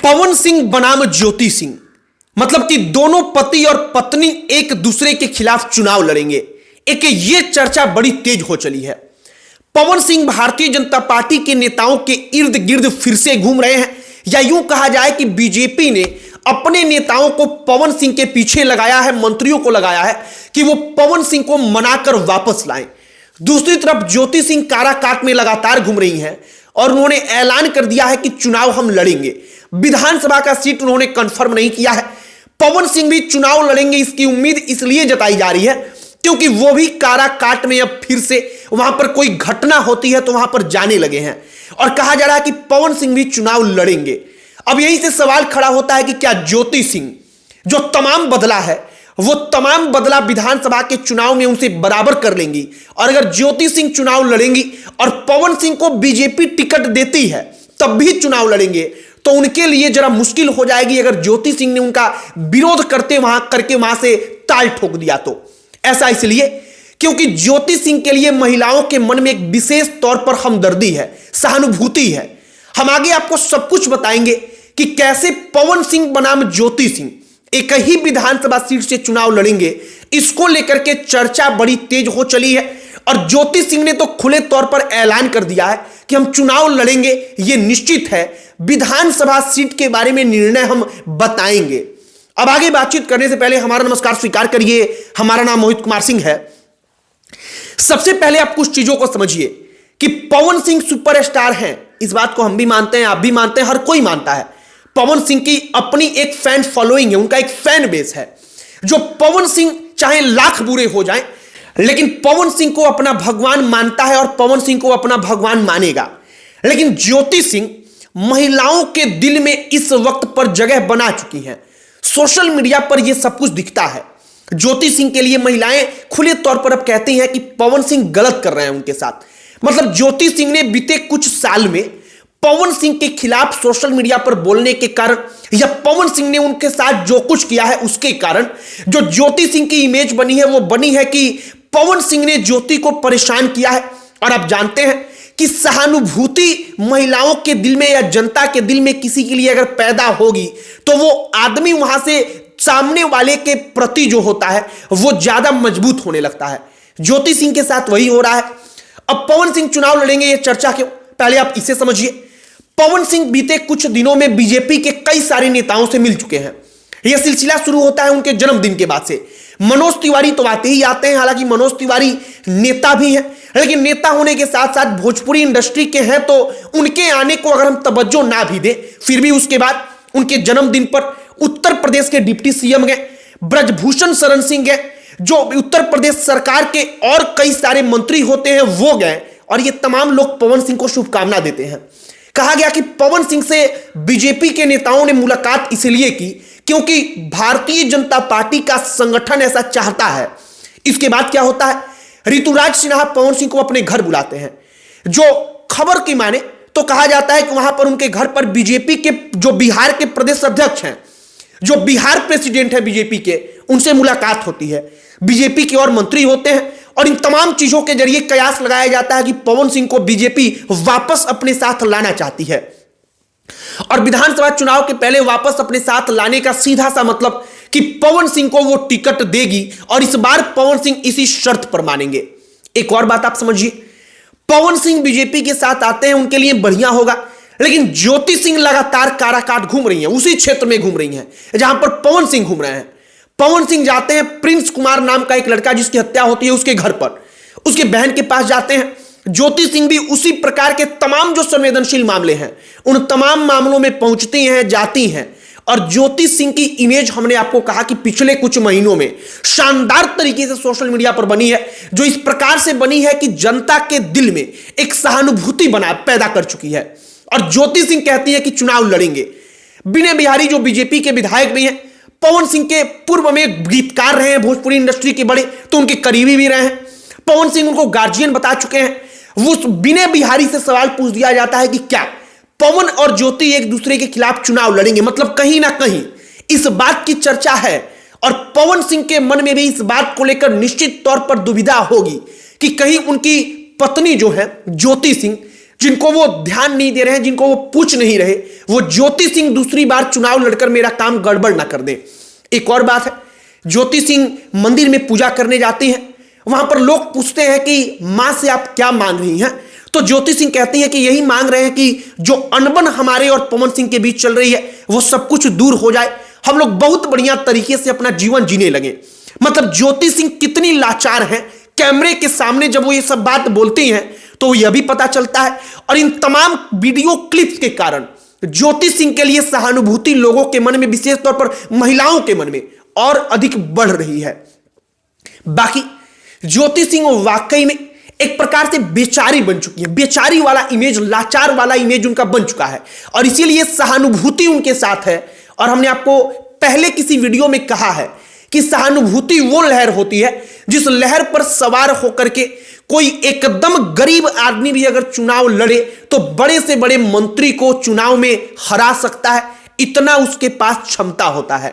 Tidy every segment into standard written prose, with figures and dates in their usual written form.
पवन सिंह बनाम ज्योति सिंह, मतलब कि दोनों पति और पत्नी एक दूसरे के खिलाफ चुनाव लड़ेंगे। एक ये चर्चा बड़ी तेज हो चली है। पवन सिंह भारतीय जनता पार्टी के नेताओं के इर्द गिर्द फिर से घूम रहे हैं, या यूं कहा जाए कि बीजेपी ने अपने नेताओं को पवन सिंह के पीछे लगाया है, मंत्रियों को लगाया है कि वो पवन सिंह को मनाकर वापस लाएं। दूसरी तरफ ज्योति सिंह काराकाट में लगातार घूम रही हैं और उन्होंने ऐलान कर दिया है कि चुनाव हम लड़ेंगे। विधानसभा का सीट उन्होंने कंफर्म नहीं किया है। पवन सिंह भी चुनाव लड़ेंगे, इसकी उम्मीद इसलिए जताई जा रही है क्योंकि वो भी काराकाट में अब फिर से वहां पर कोई घटना होती है तो वहां पर जाने लगे हैं और कहा जा रहा है कि पवन सिंह भी चुनाव लड़ेंगे। अब यहीं से सवाल खड़ा होता है कि क्या ज्योति सिंह जो तमाम बदला है वो तमाम बदला विधानसभा के चुनाव में उनसे बराबर कर लेंगी, और अगर ज्योति सिंह चुनाव लड़ेंगी और पवन सिंह को बीजेपी टिकट देती है तब भी चुनाव लड़ेंगे तो उनके लिए जरा मुश्किल हो जाएगी अगर ज्योति सिंह ने उनका विरोध करके वहां से ताल ठोक दिया तो। ऐसा इसलिए क्योंकि ज्योति सिंह के लिए महिलाओं के मन में एक विशेष तौर पर हमदर्दी है, सहानुभूति है। हम आगे आपको सब कुछ बताएंगे कि कैसे पवन सिंह बनाम ज्योति सिंह एक ही विधानसभा सीट से चुनाव लड़ेंगे। इसको लेकर के चर्चा बड़ी तेज हो चली है और ज्योति सिंह ने तो खुले तौर पर ऐलान कर दिया है कि हम चुनाव लड़ेंगे, यह निश्चित है। विधानसभा सीट के बारे में निर्णय हम बताएंगे। अब आगे बातचीत करने से पहले हमारा नमस्कार स्वीकार करिए। हमारा नाम मोहित कुमार सिंह है। सबसे पहले आप कुछ चीजों को समझिए कि पवन सिंह सुपरस्टार हैं, इस बात को हम भी मानते हैं, आप भी मानते हैं, हर कोई मानता है। पवन सिंह की अपनी एक फैन फॉलोइंग है, उनका एक फैन बेस है जो पवन सिंह चाहे लाख बुरे हो जाएं लेकिन पवन सिंह को अपना भगवान मानता है और पवन सिंह को अपना भगवान मानेगा। लेकिन ज्योति सिंह महिलाओं के दिल में इस वक्त पर जगह बना चुकी हैं। सोशल मीडिया पर यह सब कुछ दिखता है। ज्योति सिंह के लिए महिलाएं खुले तौर पर अब कहती हैं कि पवन सिंह गलत कर रहे हैं उनके साथ। मतलब ज्योति सिंह ने बीते कुछ साल में पवन सिंह के खिलाफ सोशल मीडिया पर बोलने के कारण या पवन सिंह ने उनके साथ जो कुछ किया है उसके कारण जो ज्योति सिंह की इमेज बनी है वो बनी है कि पवन सिंह ने ज्योति को परेशान किया है। और आप जानते हैं कि सहानुभूति महिलाओं के दिल में या जनता के दिल में किसी के लिए अगर पैदा होगी तो वो आदमी वहां से सामने वाले के प्रति जो होता है वो ज्यादा मजबूत होने लगता है। ज्योति सिंह के साथ वही हो रहा है। अब पवन सिंह चुनाव लड़ेंगे, ये चर्चा क्यों? पहले आप इसे समझिए। पवन सिंह बीते कुछ दिनों में बीजेपी के कई सारे नेताओं से मिल चुके हैं। यह सिलसिला शुरू होता है उनके जन्मदिन के बाद से। मनोज तिवारी तो आते ही आते हैं, हालांकि मनोज तिवारी नेता भी हैं, लेकिन नेता होने के साथ साथ भोजपुरी इंडस्ट्री के हैं तो उनके आने को अगर हम तवज्जो ना भी दें फिर भी उसके बाद उनके जन्मदिन पर उत्तर प्रदेश के डिप्टी सीएम गए, ब्रजभूषण शरण सिंह गए, जो उत्तर प्रदेश सरकार के और कई सारे मंत्री होते हैं वो गए, और ये तमाम लोग पवन सिंह को शुभकामना देते हैं। कहा गया कि पवन सिंह से बीजेपी के नेताओं ने मुलाकात इसलिए की क्योंकि भारतीय जनता पार्टी का संगठन ऐसा चाहता है। इसके बाद क्या होता है, ऋतुराज सिन्हा पवन सिंह को अपने घर बुलाते हैं। जो खबर की माने तो कहा जाता है कि वहां पर उनके घर पर बीजेपी के जो बिहार के प्रदेश अध्यक्ष हैं, जो बिहार प्रेसिडेंट है बीजेपी के, उनसे मुलाकात होती है। बीजेपी के और मंत्री होते हैं और इन तमाम चीजों के जरिए कयास लगाया जाता है कि पवन सिंह को बीजेपी वापस अपने साथ लाना चाहती है। और विधानसभा चुनाव के पहले वापस अपने साथ लाने का सीधा सा मतलब कि पवन सिंह को वो टिकट देगी और इस बार पवन सिंह इसी शर्त पर मानेंगे। एक और बात आप समझिए, पवन सिंह बीजेपी के साथ आते हैं उनके लिए बढ़िया होगा, लेकिन ज्योति सिंह लगातार काराकाट घूम रही हैं, उसी क्षेत्र में घूम रही हैं जहां पर पवन सिंह घूम रहे हैं। पवन सिंह जाते हैं प्रिंस कुमार नाम का एक लड़का जिसकी हत्या होती है उसके घर पर, उसके बहन के पास जाते हैं। ज्योति सिंह भी उसी प्रकार के तमाम जो संवेदनशील मामले हैं उन तमाम मामलों में पहुंचती हैं, जाती हैं। और ज्योति सिंह की इमेज हमने आपको कहा कि पिछले कुछ महीनों में शानदार तरीके से सोशल मीडिया पर बनी है, जो इस प्रकार से बनी है कि जनता के दिल में एक सहानुभूति पैदा कर चुकी है। और ज्योति सिंह कहती है कि चुनाव लड़ेंगे। विनय बिहारी जो बीजेपी के विधायक भी हैं, पवन सिंह के पूर्व में गीतकार रहे हैं, भोजपुरी इंडस्ट्री के बड़े, तो उनके करीबी भी रहे हैं। पवन सिंह उनको गार्जियन बता चुके हैं। वो विनय बिहारी से सवाल पूछ दिया जाता है कि क्या पवन और ज्योति एक दूसरे के खिलाफ चुनाव लड़ेंगे? मतलब कहीं ना कहीं इस बात की चर्चा है और पवन सिंह के मन में भी इस बात को लेकर निश्चित तौर पर दुविधा होगी कि कहीं उनकी पत्नी जो है ज्योति सिंह जिनको वो ध्यान नहीं दे रहे हैं, जिनको वो पूछ नहीं रहे, वो ज्योति सिंह दूसरी बार चुनाव लड़कर मेरा काम गड़बड़ ना कर दे। एक और बात है, ज्योति सिंह मंदिर में पूजा करने जाती हैं, वहां पर लोग पूछते हैं कि मां से आप क्या मांग रही हैं, तो ज्योति सिंह कहती हैं कि यही मांग रहे हैं कि जो अनबन हमारे और पवन सिंह के बीच चल रही है वो सब कुछ दूर हो जाए, हम लोग बहुत बढ़िया तरीके से अपना जीवन जीने लगे। मतलब ज्योति सिंह कितनी लाचार हैं, कैमरे के सामने जब वो ये सब बात बोलती हैं तो यह भी पता चलता है। और इन तमाम वीडियो क्लिप्स के कारण ज्योति सिंह के लिए सहानुभूति लोगों के मन में, विशेष तौर पर महिलाओं के मन में और अधिक बढ़ रही है। बाकी ज्योति सिंह वाकई में एक प्रकार से बेचारी बन चुकी है, बेचारी वाला इमेज, लाचार वाला इमेज उनका बन चुका है और इसीलिए सहानुभूति उनके साथ है। और हमने आपको पहले किसी वीडियो में कहा है कि सहानुभूति वो लहर होती है जिस लहर पर सवार होकर के कोई एकदम गरीब आदमी भी अगर चुनाव लड़े तो बड़े से बड़े मंत्री को चुनाव में हरा सकता है, इतना उसके पास क्षमता होता है।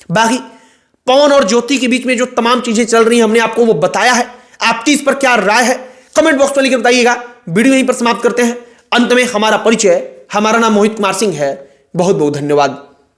बाकी पवन और ज्योति के बीच में जो तमाम चीजें चल रही हैं हमने आपको वो बताया है। आपकी इस पर क्या राय है कमेंट बॉक्स में लिखकर बताइएगा। वीडियो यहीं पर समाप्त करते हैं। अंत में हमारा परिचय, हमारा नाम मोहित कुमार सिंह है। बहुत बहुत धन्यवाद।